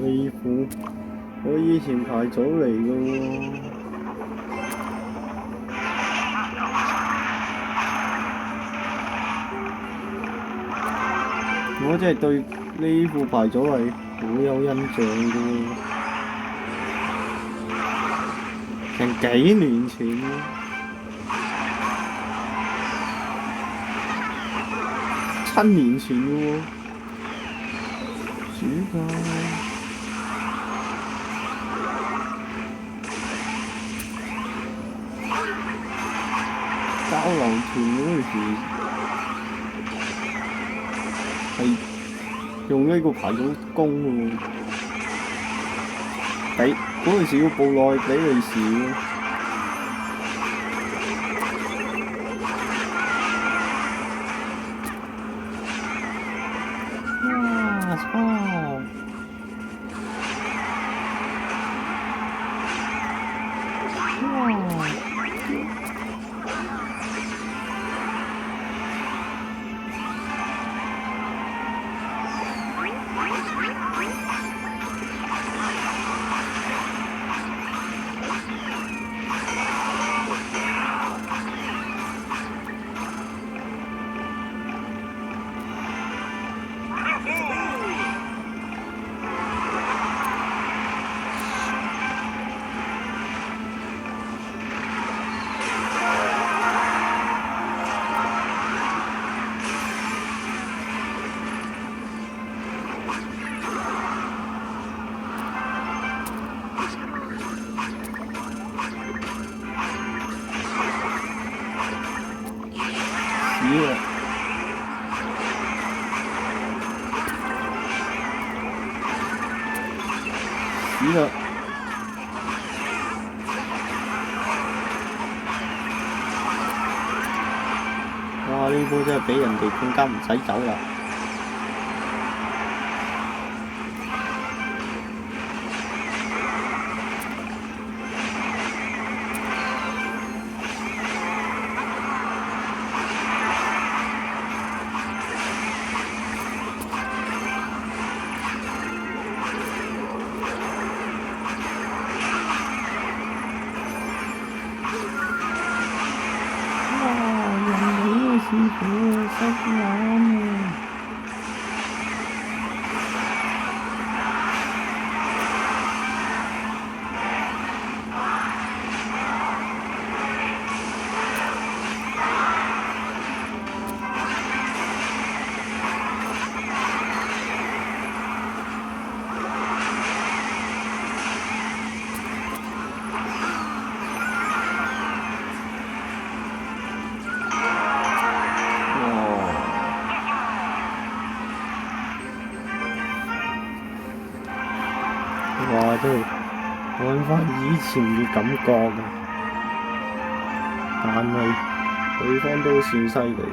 呢副我以前排組嚟嘅喎，我真係對呢副排組係好有印象嘅喎，成幾年前喎，7年前嘅喎，暑假。交流團嗰陣時係用呢個排組攻喎，嗰陣時要報內比利時喎，哇操！哇！死啦！死啦！哇！呢波真係俾人哋更加唔使走啦！師傅失眼啊！哇！真係揾翻以前嘅感覺啊，但係對方都算犀利。